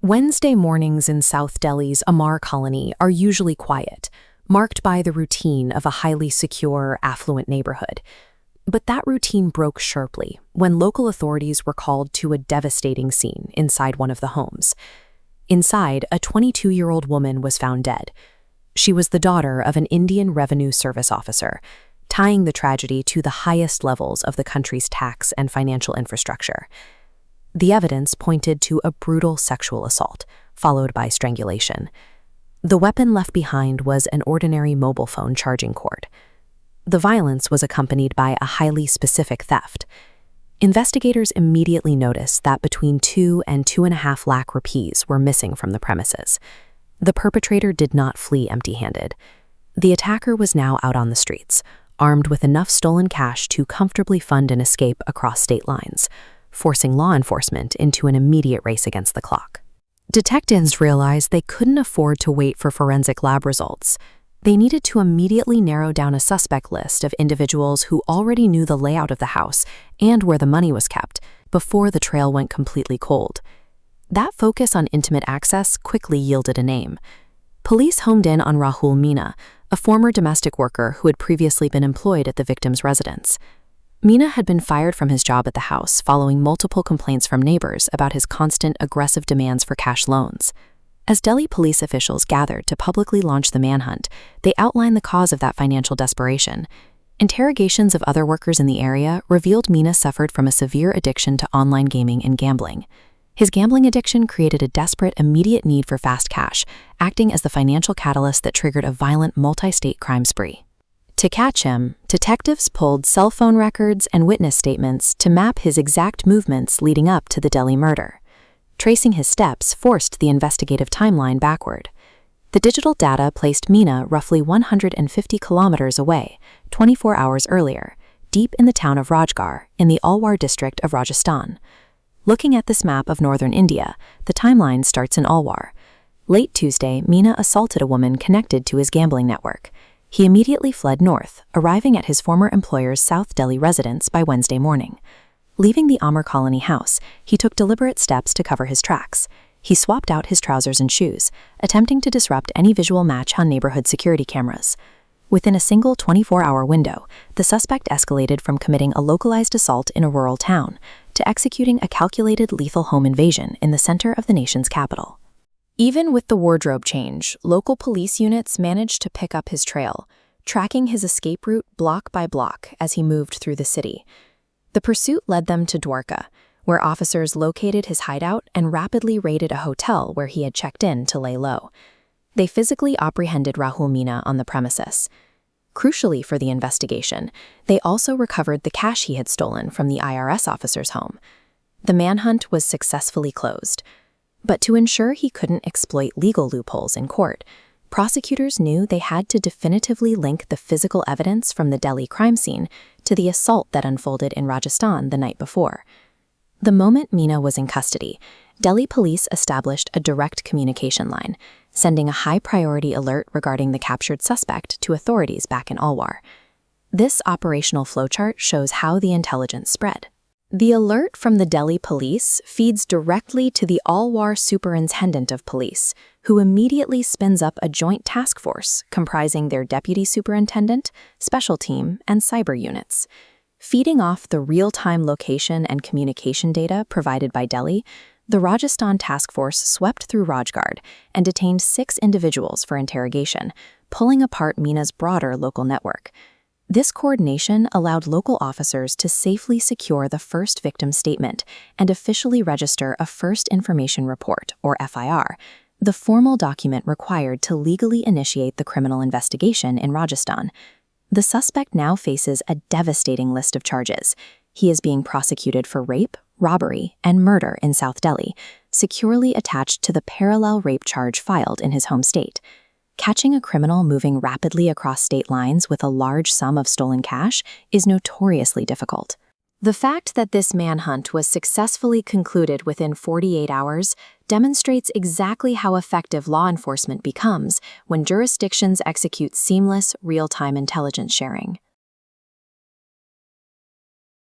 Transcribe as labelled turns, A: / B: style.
A: Wednesday mornings in South Delhi's Amar colony are usually quiet, marked by the routine of a highly secure, affluent neighborhood. But that routine broke sharply when local authorities were called to a devastating scene inside one of the homes. Inside, a 22-year-old woman was found dead. She was the daughter of an Indian Revenue Service officer, tying the tragedy to the highest levels of the country's tax and financial infrastructure. The evidence pointed to a brutal sexual assault, followed by strangulation. The weapon left behind was an ordinary mobile phone charging cord. The violence was accompanied by a highly specific theft. Investigators immediately noticed that between 2 and 2.5 lakh rupees were missing from the premises. The perpetrator did not flee empty-handed. The attacker was now out on the streets, armed with enough stolen cash to comfortably fund an escape across state lines, forcing law enforcement into an immediate race against the clock. Detectives realized they couldn't afford to wait for forensic lab results. They needed to immediately narrow down a suspect list of individuals who already knew the layout of the house and where the money was kept before the trail went completely cold. That focus on intimate access quickly yielded a name. Police homed in on Rahul Meena, a former domestic worker who had previously been employed at the victim's residence. Meena had been fired from his job at the house following multiple complaints from neighbors about his constant, aggressive demands for cash loans. As Delhi police officials gathered to publicly launch the manhunt, they outlined the cause of that financial desperation. Interrogations of other workers in the area revealed Meena suffered from a severe addiction to online gaming and gambling. His gambling addiction created a desperate, immediate need for fast cash, acting as the financial catalyst that triggered a violent multi-state crime spree. To catch him, detectives pulled cell phone records and witness statements to map his exact movements leading up to the Delhi murder. Tracing his steps forced the investigative timeline backward. The digital data placed Meena roughly 150 kilometers away, 24 hours earlier, deep in the town of Rajgarh in the Alwar district of Rajasthan. Looking at this map of northern India, the timeline starts in Alwar. Late Tuesday, Meena assaulted a woman connected to his gambling network. He immediately fled north, arriving at his former employer's South Delhi residence by Wednesday morning. Leaving the Amar colony house, he took deliberate steps to cover his tracks. He swapped out his trousers and shoes, attempting to disrupt any visual match on neighborhood security cameras. Within a single 24-hour window, the suspect escalated from committing a localized assault in a rural town to executing a calculated lethal home invasion in the center of the nation's capital. Even with the wardrobe change, local police units managed to pick up his trail, tracking his escape route block by block as he moved through the city. The pursuit led them to Dwarka, where officers located his hideout and rapidly raided a hotel where he had checked in to lay low. They physically apprehended Rahul Meena on the premises. Crucially for the investigation, they also recovered the cash he had stolen from the IRS officer's home. The manhunt was successfully closed. But to ensure he couldn't exploit legal loopholes in court, prosecutors knew they had to definitively link the physical evidence from the Delhi crime scene to the assault that unfolded in Rajasthan the night before. The moment Meena was in custody, Delhi police established a direct communication line, sending a high-priority alert regarding the captured suspect to authorities back in Alwar. This operational flowchart shows how the intelligence spread. The alert from the Delhi police feeds directly to the Alwar superintendent of police, who immediately spins up a joint task force comprising their deputy superintendent, special team, and cyber units. Feeding off the real-time location and communication data provided by Delhi, the Rajasthan task force swept through Rajgarh and detained 6 individuals for interrogation, pulling apart Meena's broader local network. This coordination allowed local officers to safely secure the first victim statement and officially register a First Information Report, or FIR, the formal document required to legally initiate the criminal investigation in Rajasthan. The suspect now faces a devastating list of charges. He is being prosecuted for rape, robbery, and murder in South Delhi, securely attached to the parallel rape charge filed in his home state. Catching a criminal moving rapidly across state lines with a large sum of stolen cash is notoriously difficult. The fact that this manhunt was successfully concluded within 48 hours demonstrates exactly how effective law enforcement becomes when jurisdictions execute seamless, real-time intelligence sharing.